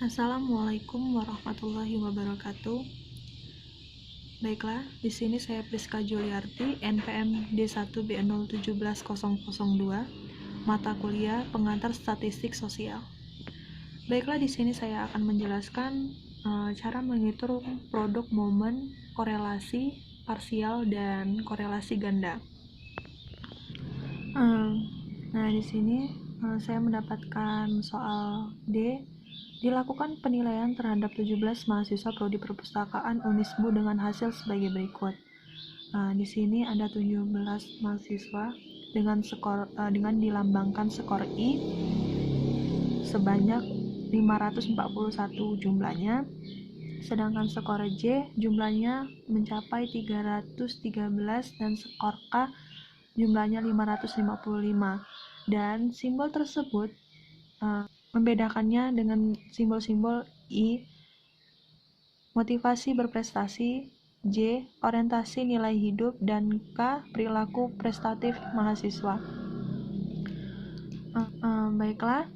Assalamualaikum warahmatullahi wabarakatuh. Baiklah, di sini saya Priska Juliarti, NPM D1B017002, mata kuliah Pengantar Statistik Sosial. Baiklah, di sini saya akan menjelaskan cara menghitung produk momen, korelasi parsial dan korelasi ganda. Nah, di sini saya mendapatkan soal D. Dilakukan penilaian terhadap 17 mahasiswa prodi perpustakaan Unisbu dengan hasil sebagai berikut. Nah, di sini ada 17 mahasiswa dengan dilambangkan skor I sebanyak 541 jumlahnya, sedangkan skor J jumlahnya mencapai 313 dan skor K jumlahnya 555. Dan simbol tersebut membedakannya dengan simbol-simbol I, motivasi berprestasi, J, orientasi nilai hidup, dan K, perilaku prestatif mahasiswa. Baiklah,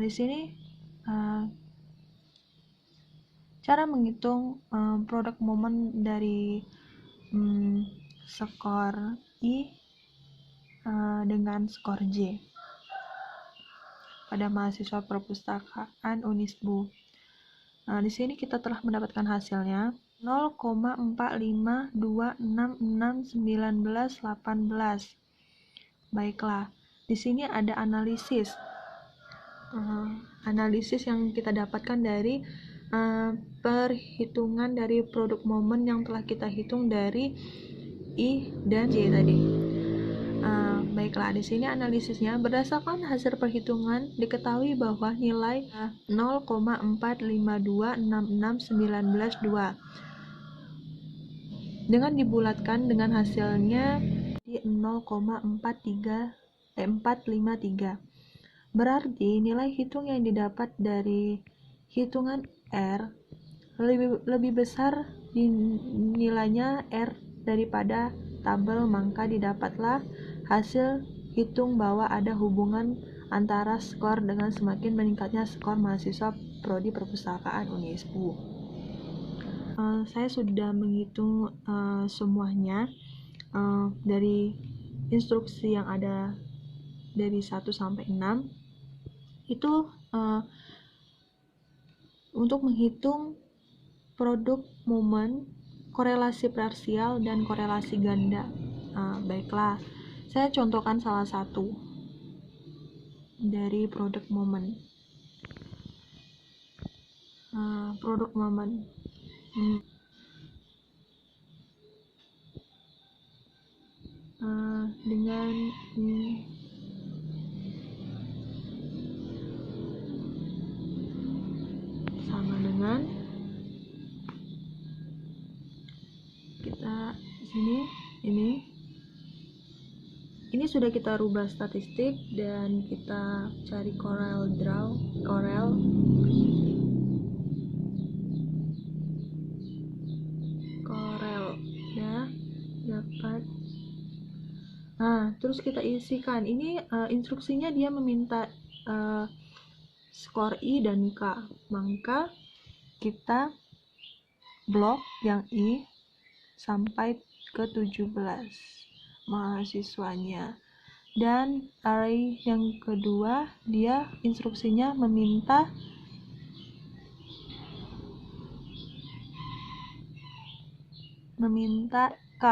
di sini cara menghitung produk momen dari skor I dengan skor J pada mahasiswa perpustakaan Unisbu. Nah, di sini kita telah mendapatkan hasilnya 0,452661918. Baiklah, di sini ada analisis. Analisis yang kita dapatkan dari perhitungan dari produk momen yang telah kita hitung dari I dan J tadi. Baiklah, di sini analisisnya berdasarkan hasil perhitungan diketahui bahwa nilai 0,452661912 dengan dibulatkan dengan hasilnya di 0,453. Berarti nilai hitung yang didapat dari hitungan R lebih besar nilainya R daripada tabel, maka didapatlah hasil hitung bahwa ada hubungan antara skor dengan semakin meningkatnya skor mahasiswa prodi perpustakaan Unisbu. Saya sudah menghitung semuanya dari instruksi yang ada dari 1 sampai 6 itu untuk menghitung produk momen, korelasi parsial, dan korelasi ganda. Baiklah, saya contohkan salah satu dari produk momen. Produk momen dengan sama dengan kita sini ini sudah kita rubah statistik dan kita cari Corel ya, dapat. Terus kita isikan ini instruksinya dia meminta skor I dan K, maka kita blok yang I sampai ke 17 mahasiswanya, dan array yang kedua dia instruksinya meminta K.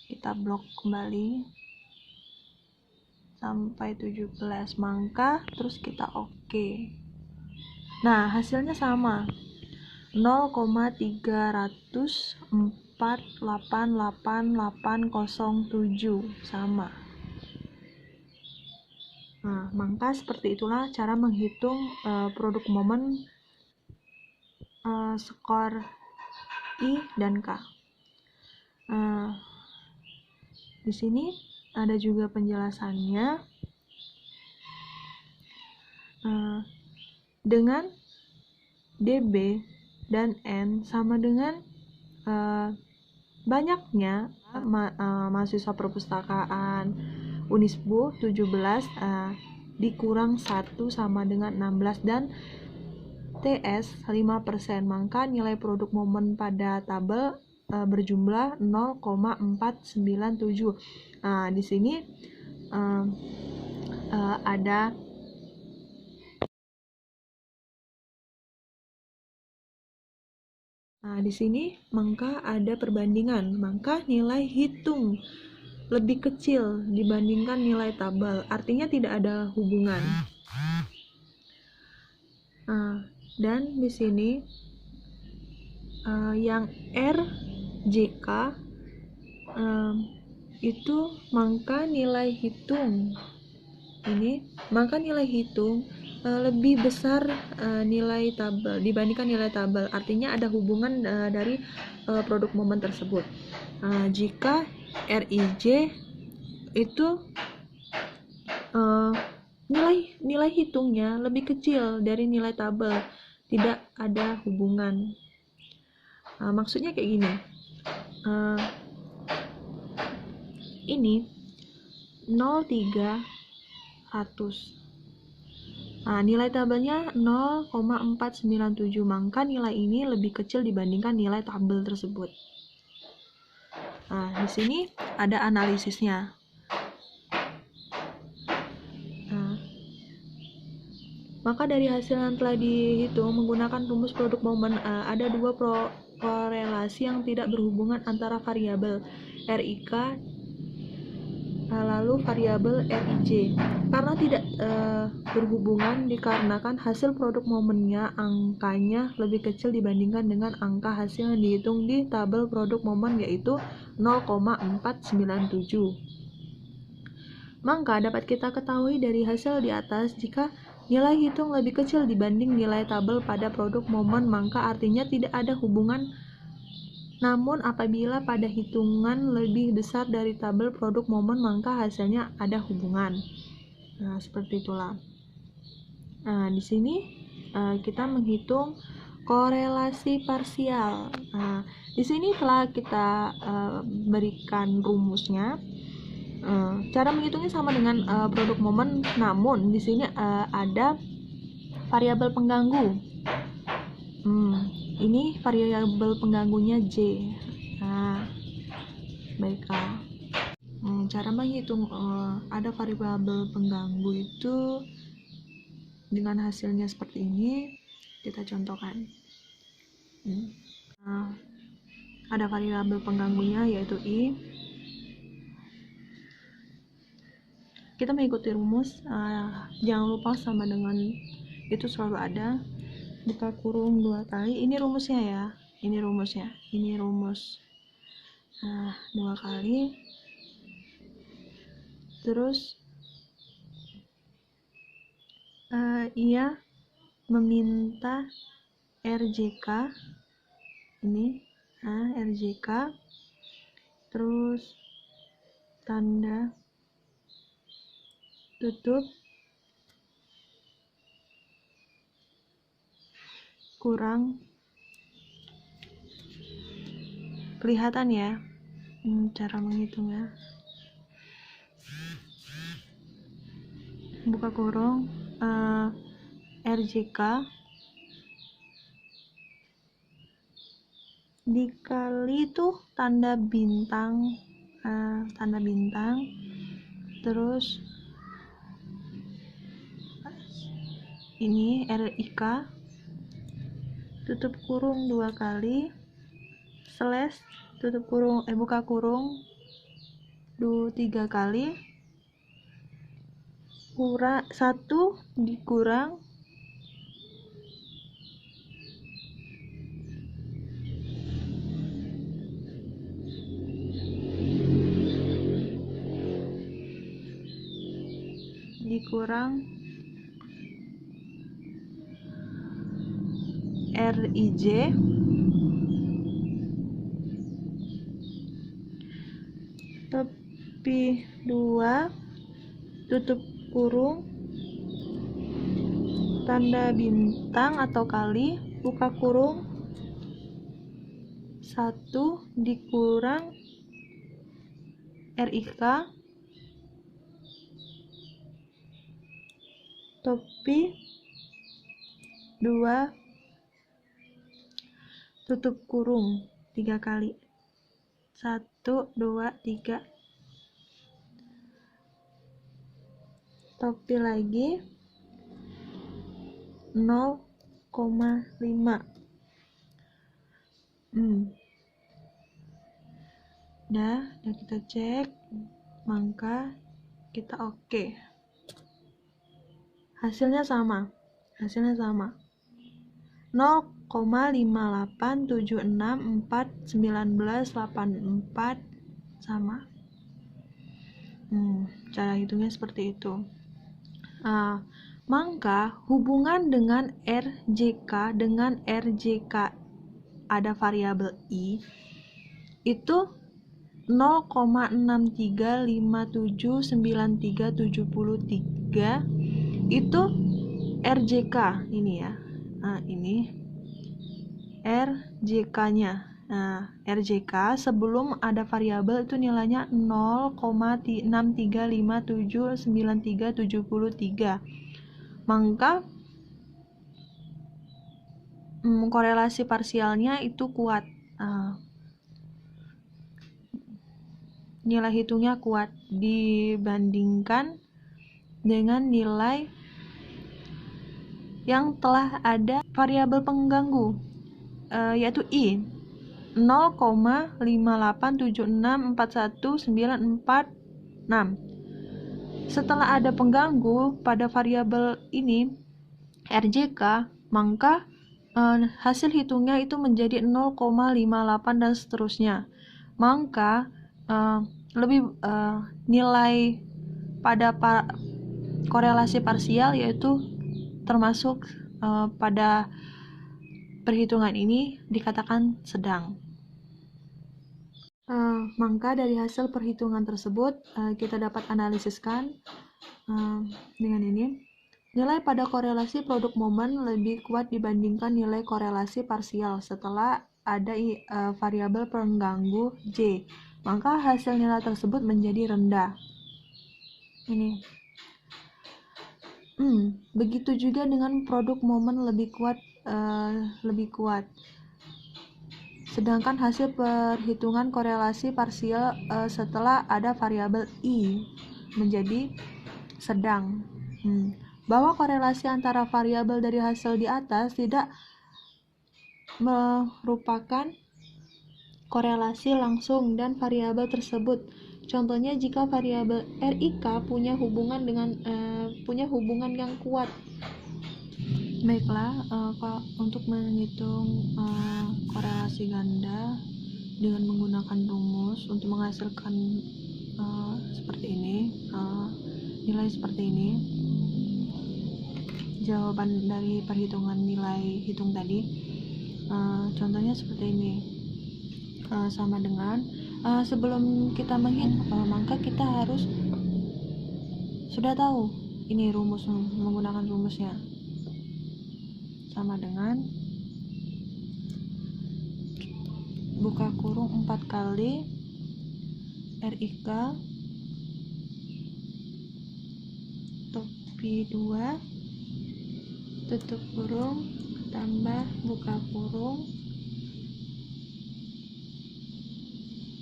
Kita blok kembali sampai 17, maka terus kita oke. Nah, hasilnya sama, 0,304880807 sama. Maka seperti itulah cara menghitung produk momen skor I dan K. Di sini ada juga penjelasannya. Dengan DB dan N sama dengan banyaknya mahasiswa perpustakaan Unisbu 17 dikurang 1 sama dengan 16 dan TS 5%, maka nilai produk momen pada tabel berjumlah 0,497. Nah, di sini ada di sini maka ada perbandingan, maka nilai hitung lebih kecil dibandingkan nilai tabel, artinya tidak ada hubungan. Dan di sini yang RJK itu maka nilai hitung lebih besar nilai tabel dibandingkan nilai tabel, artinya ada hubungan dari produk momen tersebut. Jika RIJ itu nilai hitungnya lebih kecil dari nilai tabel, tidak ada hubungan. Maksudnya kayak gini, ini 0,300. Nilai tabelnya 0,497, maka nilai ini lebih kecil dibandingkan nilai tabel tersebut. Di sini ada analisisnya. Maka dari hasil yang telah dihitung menggunakan rumus produk momen, ada dua korelasi yang tidak berhubungan antara variabel RIK lalu variabel RIJ. Karena tidak berhubungan dikarenakan hasil produk momennya angkanya lebih kecil dibandingkan dengan angka hasil yang dihitung di tabel produk momen, yaitu 0,497. Maka dapat kita ketahui dari hasil di atas, jika nilai hitung lebih kecil dibanding nilai tabel pada produk momen, maka artinya tidak ada hubungan. Namun apabila pada hitungan lebih besar dari tabel produk momen, maka hasilnya ada hubungan. Seperti itulah. Di sini kita menghitung korelasi parsial. Di sini telah kita berikan rumusnya. Cara menghitungnya sama dengan produk momen, namun di sini ada variabel pengganggu. Ini variabel pengganggunya J. Baiklah. Cara menghitung ada variabel pengganggu itu dengan hasilnya seperti ini. Kita contohkan. Ada variabel pengganggunya yaitu I. Kita mengikuti rumus, jangan lupa sama dengan itu selalu ada, buka kurung 2 kali, ini rumusnya ya, ini rumus 2 kali, terus ia meminta RJK, ini RJK, terus tanda tutup kurang, kelihatan ya cara menghitungnya, buka kurung RJK dikali tuh tanda bintang, terus ini RIK, tutup kurung 2 kali, slash tutup kurung buka kurung 3 kali, kurang 1 dikurang RIJ tepi 2 tutup kurung tanda bintang atau kali, buka kurung 1 dikurang RIK topi 2 tutup kurung 3 kali, 1 2 3, topi lagi 0,5. Udah kita cek, maka kita oke. Hasilnya sama 0,587641984 sama. Cara hitungnya seperti itu. Maka hubungan dengan RJK dengan RJK ada variabel I itu 0,63579373 itu RJK ini ya. Ini RJK-nya. RJK sebelum ada variabel itu nilainya 0,63579373. Maka korelasi parsialnya itu kuat. Nilai hitungnya kuat dibandingkan dengan nilai yang telah ada variabel pengganggu, yaitu I 0,5876419446. Setelah ada pengganggu pada variabel ini RJK, maka hasil hitungnya itu menjadi 0,58 dan seterusnya. Maka nilai pada korelasi parsial yaitu termasuk pada perhitungan ini dikatakan sedang. Maka dari hasil perhitungan tersebut kita dapat analisiskan dengan ini. Nilai pada korelasi produk momen lebih kuat dibandingkan nilai korelasi parsial setelah ada variabel pengganggu J. Maka hasil nilai tersebut menjadi rendah. Ini. Begitu juga dengan produk momen lebih kuat. Sedangkan hasil perhitungan korelasi parsial setelah ada variabel I menjadi sedang. Bahwa korelasi antara variabel dari hasil di atas tidak merupakan korelasi langsung dan variabel tersebut. Contohnya jika variabel RIK punya hubungan yang kuat. Baiklah, untuk menghitung korelasi ganda dengan menggunakan rumus untuk menghasilkan seperti ini, nilai seperti ini, jawaban dari perhitungan nilai hitung tadi, contohnya seperti ini, sama dengan sebelum kita menghitung, maka kita harus sudah tahu ini menggunakan rumusnya, sama dengan buka kurung 4 kali RIK topi 2 tutup kurung tambah buka kurung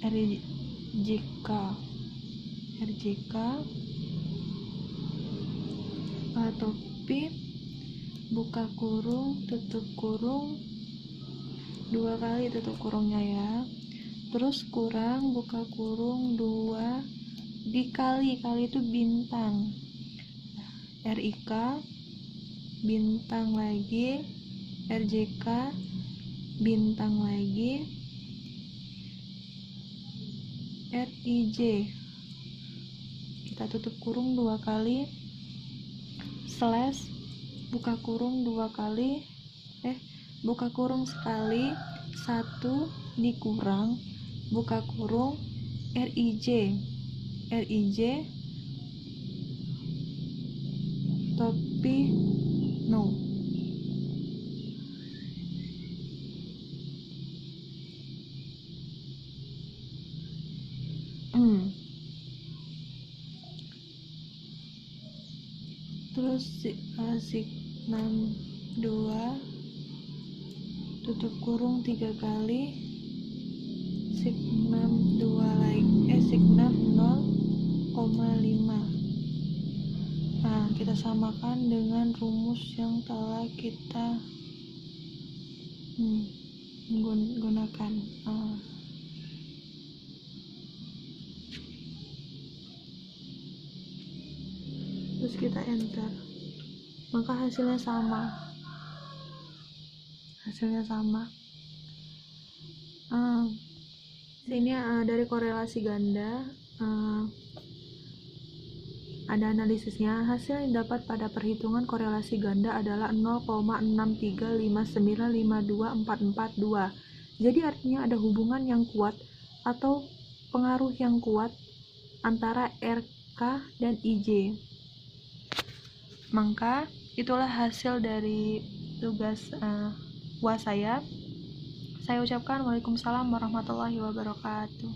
RJK topi buka kurung tutup kurung 2 kali tutup kurungnya ya, terus kurang buka kurung 2 dikali itu bintang, RIK bintang lagi, RJK bintang lagi, RIJ kita tutup kurung 2 kali slash buka kurung 2 kali buka kurung sekali 1 dikurang buka kurung RIJ topi no. terus sik 62 tutup kurung 3 kali, sik 62 lagi, sik 0,5. Nah, kita samakan dengan rumus yang telah kita gunakan. Terus kita enter, maka hasilnya sama. Ini dari korelasi ganda, ada analisisnya. Hasil yang dapat pada perhitungan korelasi ganda adalah 0,6359524442. Jadi artinya ada hubungan yang kuat atau pengaruh yang kuat antara RK dan IJ. Maka itulah hasil dari tugas UAS saya. Saya ucapkan Waalaikumsalam warahmatullahi wabarakatuh.